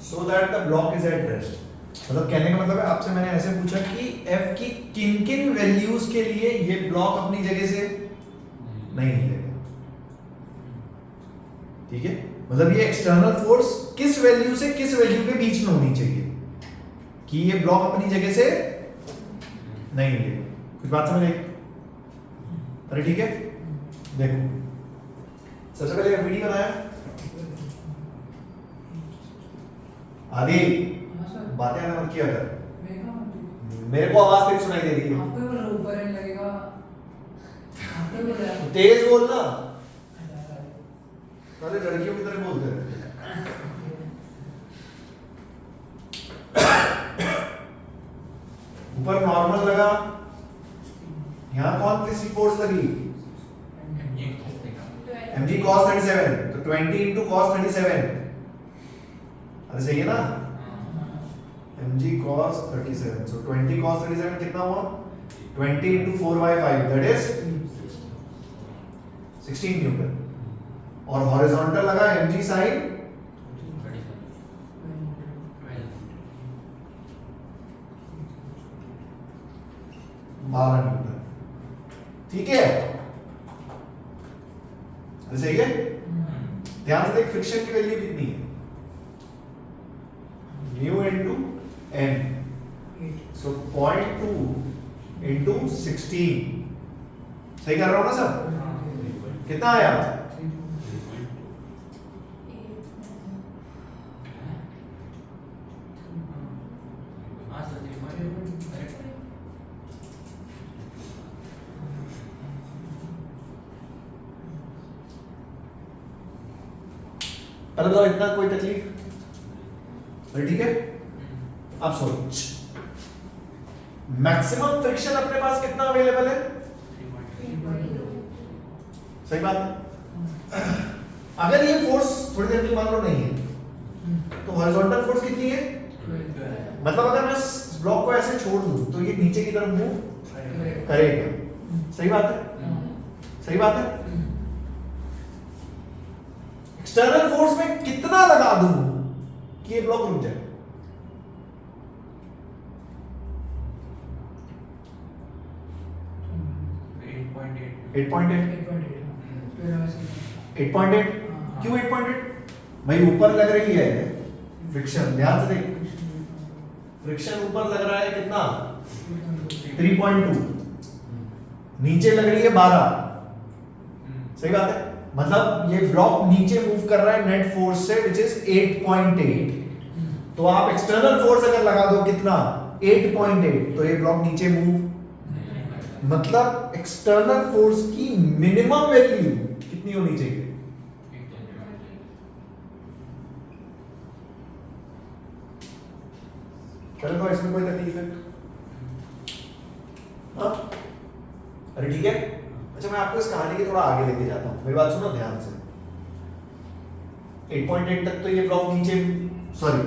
so that the block is at rest। मतलब कहने का मतलब है, आपसे मैंने ऐसे पूछा कि F की किन किन वैल्यूज के लिए ये ब्लॉक अपनी जगह से नहीं हिलेगा, ठीक है? मतलब ये एक्सटर्नल फोर्स किस वैल्यू से किस वैल्यू के बीच में होनी चाहिए कि ये ब्लॉक अपनी जगह से नहीं हिलेगा। कुछ बात समझ आई? अरे ठीक है, देखो सबसे पहले वीडियो बनाया आदि, बातें ना मत किया कर, मेरे को आवाज तेरी सुनाई दे रही है। आपको बोल रहा ऊपर एंड लगेगा, आपको बोल रहा है। तेज बोलना, सारे लड़कियों की तरह बोलते रहते हैं। ऊपर नॉर्मल लगा, यहाँ कौन सी फोर्स लगी? mg cos 37, तो 20 into cos 37, अरे सही है ना? mg cos 37, so 20 cos 37 कितना हुआ? 20 into 4/5, that is 16 न्यूटन। और हॉरिजॉन्टल लगा mg sin 12 न्यूटन। ठीक है, सही है। ध्यान से देख, फ्रिक्शन की वैल्यू कितनी है? Mu into an, so 0.2 into 16, सही कर रहा हूं ना सर? कितना आया? पहले तो इतना कोई तकलीफ? ठीक है। अब सोच, मैक्सिमम फ्रिक्शन अपने पास कितना अवेलेबल है? सही बात है। अगर ये फोर्स थोड़ी देर के मान लो नहीं है, तो हॉरिजॉन्टल फोर्स कितनी है? मतलब अगर मैं इस ब्लॉक को ऐसे छोड़ दूं तो ये नीचे की तरफ मूव करेगा। सही बात है, सही बात है। एक्सटर्नल फोर्स में कितना लगा दूं कि ये ब्लॉक रुक जाए? Eight point eight. क्यों 8.8? भाई ऊपर लग रही है फ्रिक्शन, ध्यान से देख, फ्रिक्शन ऊपर लग रहा है कितना? 3.2, नीचे लग रही है 12। सही बात है। मतलब ये ब्लॉक नीचे मूव कर रहा है नेट फोर्स से, विच इज 8.8। तो आप एक्सटर्नल फोर्स अगर लगा दो कितना? 8.8, तो ये ब्लॉक नीचे मूव, मतलब एक्सटर्नल फोर्स की मिनिमम वैल्यू कितनी होनी चाहिए? चलो तो इसमें कोई तकलीफ है? हाँ? अरे ठीक है। अच्छा, मैं आपको इस कहानी के थोड़ा आगे लेके जाता हूं, मेरी बात सुनो ध्यान से। 8.8 तक तो ये ब्लॉक नीचे, सॉरी,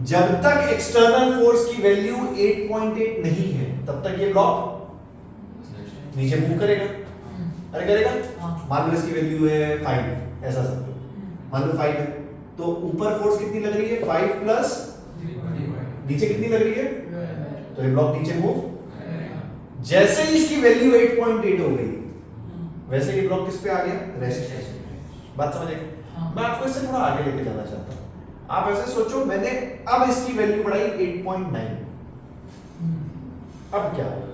जब तक एक्सटर्नल फोर्स की वैल्यू 8.8 नहीं है तब तक ये ब्लॉक नीचे मूव करेगा। अरे करेगा। मान लो इसकी वैल्यू है 5, ऐसा समझो, मान लो 5 है, तो ऊपर फोर्स कितनी लग रही है? 5 प्लस नीचे कितनी लग रही है? तो ये ब्लॉक नीचे मूव। जैसे ही इसकी वैल्यू 8.8 हो गई, वैसे ये ब्लॉक किस पे आ गया? रेस्ट। बात समझ आई? मैं आपको इससे थोड़ा आगे लेके जाना चाहता हूं। आप ऐसे सोचो, मैंने अब इसकी वैल्यू बढ़ाई 8.9, अब क्या होगा?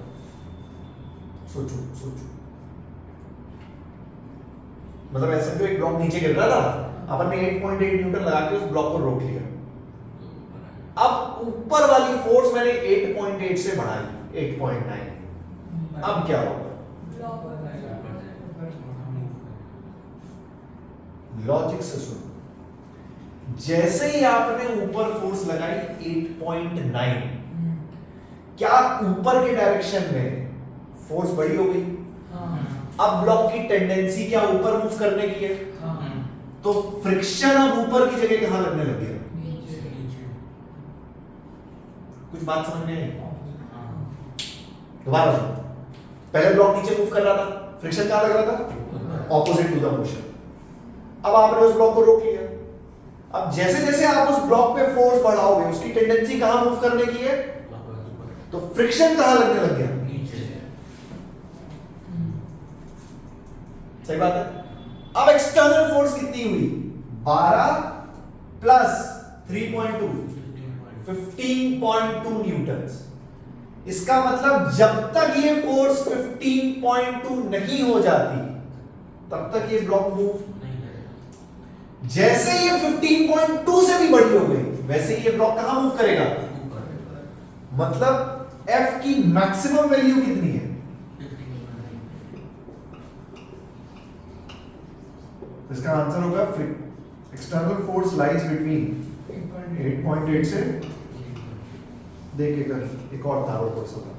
सोचो सोचो, मतलब ऐसे तो एक ब्लॉक नीचे गिर रहा था, अपन ने 8.8 न्यूटन लगा के उस ब्लॉक को रोक लिया। अब ऊपर वाली फोर्स मैंने 8.8 से बढ़ाई 8.9, अब क्या होगा? लॉजिक से सुनो, जैसे ही आपने ऊपर फोर्स लगाई 8.9, क्या ऊपर के डायरेक्शन में फोर्स बड़ी हो गई? अब ब्लॉक की टेंडेंसी क्या ऊपर मूव करने की है? तो फ्रिक्शन अब ऊपर की जगह कहां लगने लग गया? कुछ बात समझ में आई? दोबारा सुनो, पहले ब्लॉक नीचे मूव कर रहा था, फ्रिक्शन कहां लग रहा था? Opposite to the motion. अब आपने उस ब्लॉक को रोक लिया। अब जैसे जैसे आप उस ब्लॉक पे फोर्स बढ़ाओगे, उसकी टेंडेंसी कहां मूव करने की है? तो फ्रिक्शन कहां लगने लग गया? सही बात है। अब एक्सटर्नल फोर्स कितनी हुई? 12 प्लस 3.2, 15.2 न्यूटन। इसका मतलब जब तक ये फोर्स 15.2 नहीं हो जाती तब तक ये ब्लॉक मूव। जैसे ये 15.2 से भी बड़ी हो गई, वैसे ही ये ब्लॉक कहां मूव करेगा? मतलब F की मैक्सिमम वैल्यू कितनी है? इसका आंसर होगा एक्सटर्नल फोर्स लाइज बिटवीन 8.8 से, देखिएगा एक और था वो कोर्स होगा।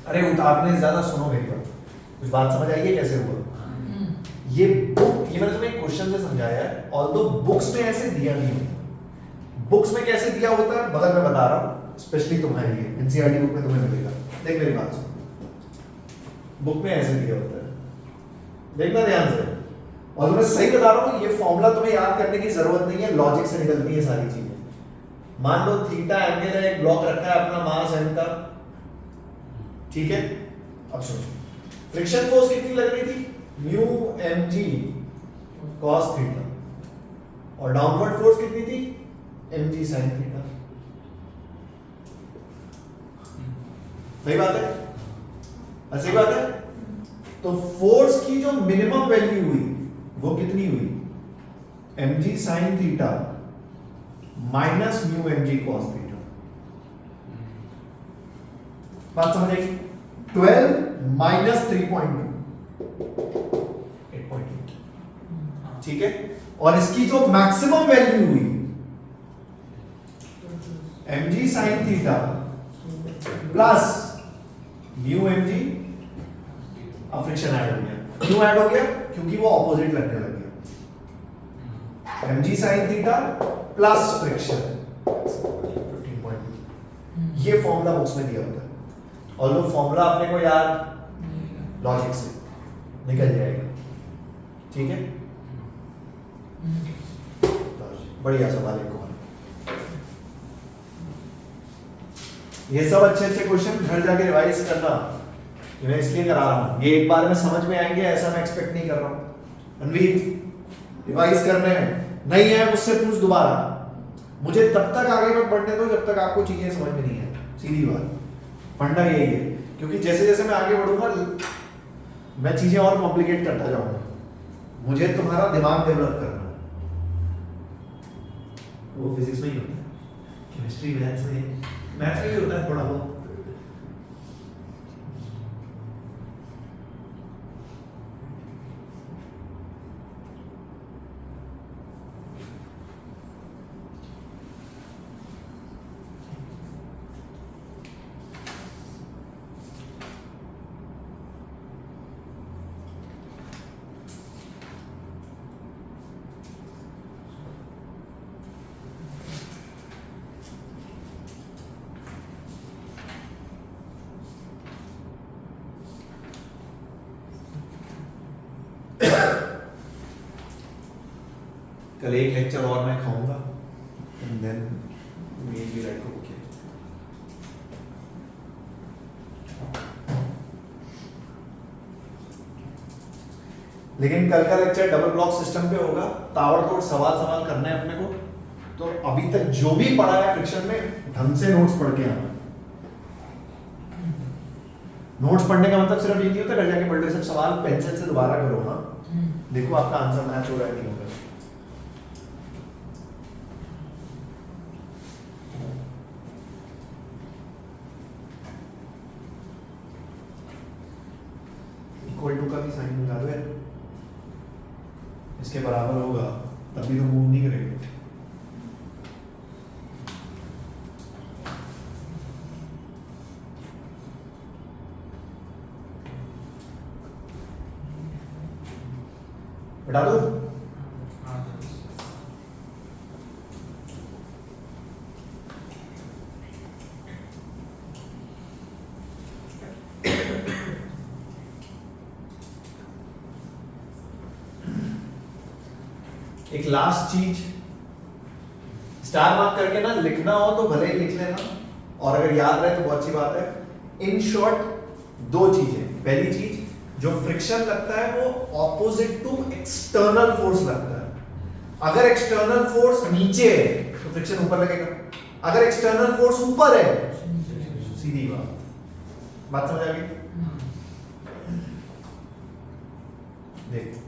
अरे आपने ज्यादा सुनो मेरी बात, कुछ बात समझ आई है कैसे हुआ? ये मैंने तुम्हें क्वेश्चन से समझाया है, ऑल्दो बुक्स में ऐसे दिया नहीं होता। बुक्स में कैसे दिया होता है बगल में बता रहा हूं, स्पेशली तुम्हारे लिए एनसीईआरटी बुक में तुम्हें मिलेगा। देख मेरी बात सुन, बुक में ऐसे दिया होता है, देखना ध्यान से। और मैं सही बता रहा हूं, ये फॉर्मूला तुम्हें याद करने की जरूरत नहीं है, लॉजिक से निकलती है सारी चीजें। मान लो थीटा एंगल है, एक ब्लॉक रखा है अपना मास m का, ठीक है। अब सुनो, फ्रिक्शन फोर्स कितनी लग रही थी, म्यू mg cos थीटा, और डाउनवर्ड फोर्स कितनी थी, mg sin थीटा। सही बात है, सही बात है। तो फोर्स की जो मिनिमम वैल्यू हुई वो कितनी हुई, mg sin theta minus mu mg cos theta. बात समझ आई, 12 माइनस 3.2 8.8, ठीक है। और इसकी जो मैक्सिमम वैल्यू हुई mg sin theta plus mu mg, अब फ्रिक्शन ऐड हो गया, क्यों ऐड हो गया, क्योंकि वो ऑपोजिट लगने लग गया। mg sin theta plus friction 15.2, ये फॉर्मूला बुक्स में दिया होता है। और वो फॉर्मूला अपने को याद लॉजिक से निकल जाएगा, ठीक है। बढ़िया सवाल है। ये सब अच्छे अच्छे क्वेश्चन घर जाके रिवाइज करना, ये मैं इसलिए करा रहा हूँ, ये एक बार में समझ में आएंगे ऐसा मैं एक्सपेक्ट नहीं कर रहा हूँ। रणवीर रिवाइज करने हैं, नहीं है मुझसे पूछ दोबारा, मुझे तब तक आगे मत बढ़ने दो जब तक आपको चीजें समझ में नहीं है। सीधी बात, फंडा यही है, क्योंकि जैसे जैसे मैं आगे बढ़ूंगा मैं चीजें और कॉम्प्लिकेट करता जाऊंगा, मुझे तुम्हारा दिमाग डेवलप करना है। वो फिजिक्स में ही होता है, केमिस्ट्री मैथ्स में, मैथ्स में भी होता है थोड़ा बहुत। कल एक लेक्चर और मैं खाऊंगा and then maybe like okay. लेकिन कल का लेक्चर डबल ब्लॉक सिस्टम पे होगा, ताबड़तोड़ सवाल करना है अपने को। तो अभी तक जो भी पढ़ा है फ्रिक्शन में ढंग से नोट्स पढ़ के आना। नोट्स पढ़ने का मतलब सिर्फ ये नहीं होता घर जाके पढ़ लो, सब सवाल पेंसिल से दोबारा करो। हाँ देखो आपका आंसर मैच हो रहा है नहीं हो रहा है। इक्वल टू का भी साइन लगा दो यार, इसके बराबर होगा तब भी तो मूव नहीं करेगा। बता दो एक लास्ट चीज, स्टार मार्क करके ना लिखना हो तो भले ही लिख लेना, और अगर याद रहे तो बहुत अच्छी बात है। इन शॉर्ट दो चीजें, पहली चीज जो फ्रिक्शन लगता है वो ऑपोजिट टू एक्सटर्नल फोर्स लगता है। अगर एक्सटर्नल फोर्स नीचे है तो फ्रिक्शन ऊपर लगेगा, अगर एक्सटर्नल फोर्स ऊपर है सीधी बात समझ आ गई। देख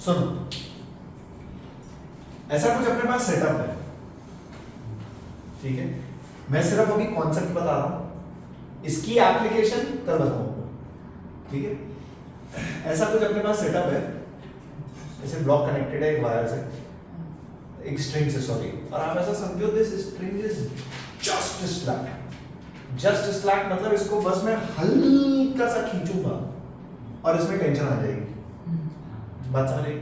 सुनो, ऐसा कुछ अपने पास सेटअप है, ठीक है, मैं सिर्फ अभी कॉन्सेप्ट बता रहा हूं, इसकी एप्लीकेशन कल बताऊंगा, ठीक है। ऐसा कुछ अपने पास सेटअप है, जैसे ब्लॉक कनेक्टेड है एक वायर से, एक स्ट्रिंग से, सॉरी, और आप ऐसा समझो this string is just slack. Just slack मतलब इसको बस मैं हल्का सा खींचूंगा और इसमें टेंशन आ जाएगी। बात समझ रही?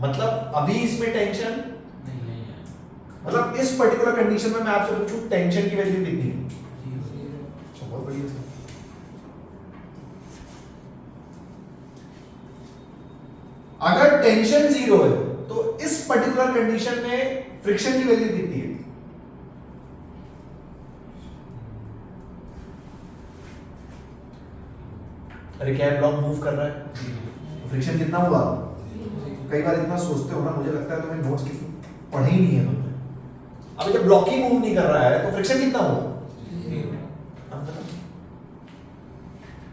मतलब अभी इसमें टेंशन नहीं नहीं है मतलब इस पर्टिकुलर कंडीशन में मैं आपसे पूछूं टेंशन की वैल्यू कितनी है? अच्छा, बहुत बढ़िया सर। अगर टेंशन 0 है तो इस पर्टिकुलर कंडीशन में फ्रिक्शन की वैल्यू कितनी है? अरे क्या ब्लॉक मूव कर रहा है, फ्रिक्शन कितना हुआ? कई बार इतना सोचते हो ना, मुझे लगता है तुम्हें नोट्स कितनी पढ़े ही नहीं है तुमने। अब जब ब्लॉक ही मूव नहीं कर रहा है तो फ्रिक्शन कितना हुआ?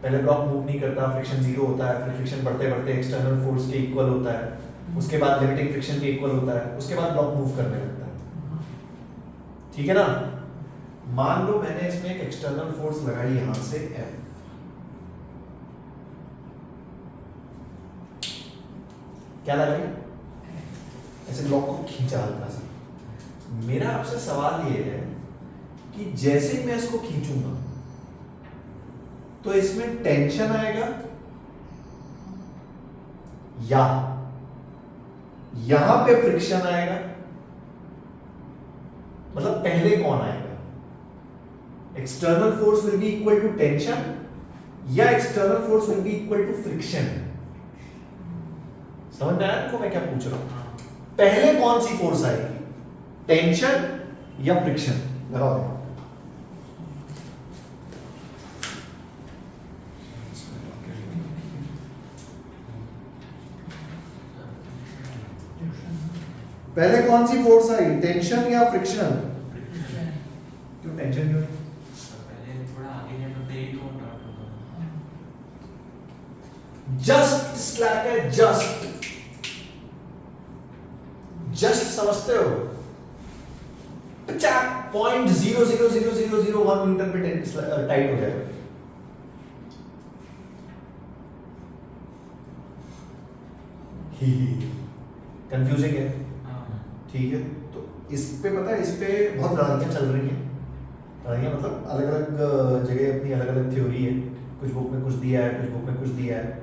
पहले ब्लॉक मूव नहीं करता, फ्रिक्शन 0 होता है, फिर फ्रिक्शन बढ़ते बढ़ते एक्सटर्नल फोर्स के इक्वल होता है, उसके बाद लिमिटिंग फ्रिक्शन के इक्वल होता है, उसके बाद ब्लॉक मूव करने लगता है, ठीक है ना। मान लो मैंने इसमें एक एक्सटर्नल फोर्स लगाई यहां से F, क्या लगाई? ऐसे ब्लॉक को खींचा हल्का सा। मेरा आपसे सवाल ये है कि जैसे ही मैं इसको खींचूंगा तो इसमें टेंशन आएगा या यहां पे फ्रिक्शन आएगा? मतलब पहले कौन आएगा? External force will be equal to tension या external force will be equal to friction? समझ में आया आपको मैं क्या पूछ रहा हूं? पहले कौन सी फोर्स आएगी, टेंशन या फ्रिक्शन? लगाओ। पहले कौन सी फोर्स आई, टेंशन या फ्रिक्शन? क्यों टेंशन क्यों? पहले थोड़ा आगे है तो तेरी तो डॉट होगा। जस्ट स्लैक है, जस्ट समझते हो? 0.00001 न्यूटन पे टाइट हो जाएगा। कंफ्यूजिंग है, ठीक है। तो इस पे पता है, इस पे बहुत लड़ाइयाँ चल रही हैं। लड़ाइयाँ मतलब अलग अलग जगह अपनी अलग अलग थ्योरी है, कुछ बुक में कुछ दिया है, कुछ बुक में कुछ दिया है।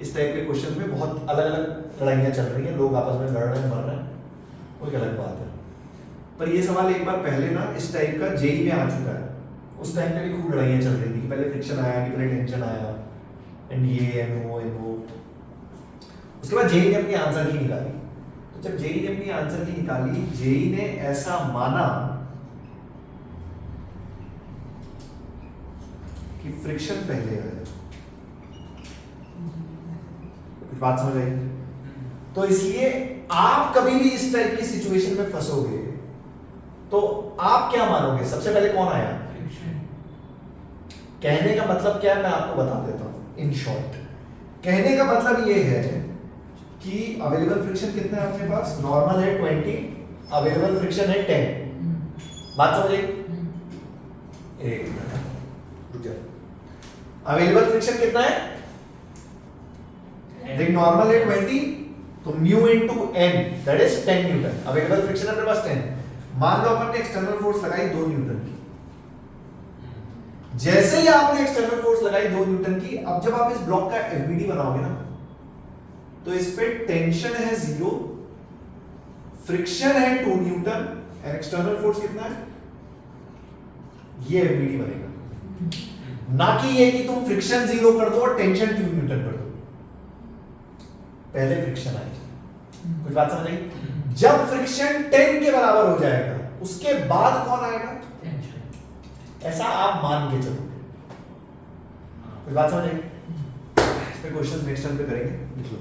इस टाइप के क्वेश्चन में बहुत अलग अलग लड़ाइयाँ चल रही हैं, लोग आपस में लड़ रहे हैं, मर रहे हैं, कोई अलग बात है। पर ये सवाल एक बार पहले ना इस टाइप का जेई में आ चुका है, उस टाइम पे भी खूब लड़ाइयाँ चल रही थी कि पहले फ्रिक्शन आया कि पहले टेंशन आया, एंड ये एंड वो। उसके बाद जेई ने अपनी आंसर की निकाली। तो जब जेई ने अपनी आंसर की निकाली, जेई ने ऐसा माना कि फ्रिक्शन पहले आया। कुछ बात समझ आई? तो इसलिए आप कभी भी इस टाइप की सिचुएशन में फंसोगे तो आप क्या मानोगे, सबसे पहले कौन आया? कहने का मतलब क्या है मैं आपको बता देता हूं इन शॉर्ट। कहने का मतलब ये है कि अवेलेबल फ्रिक्शन कितना है अपने पास? नॉर्मल है 20, अवेलेबल फ्रिक्शन है 10। बात समझ आई? एक मिनट रुक जाओ। अवेलेबल फ्रिक्शन कितना है? देख नॉर्मल है 20, तो mu into n that is 10 Newton. Available friction अपने पास 10। मान लो अपन ने एक्सटर्नल फोर्स लगाई 2 न्यूटन की। जैसे ही आपने एक्सटर्नल फोर्स लगाई 2 न्यूटन की, अब जब आप इस ब्लॉक का एफबीडी बनाओगे ना, तो इस पे टेंशन है 0, फ्रिक्शन है 2 न्यूटन और एक्सटर्नल फोर्स कितना है? ये एफबीडी बनेगा। ना कि ये कि तुम फ्रिक्शन 0 कर दो और टेंशन 2 न्यूटन कर दो। पहले फ्रिक्शन आएगी। कुछ बात समझ आई? जब फ्रिक्शन 10 के बराबर हो जाएगा उसके बाद कौन आएगा? ऐसा आप मान के चलोगे। कुछ बात समझ आई? इस पे क्वेश्चन नेक्स्ट टाइम पे करेंगे, लिख लो।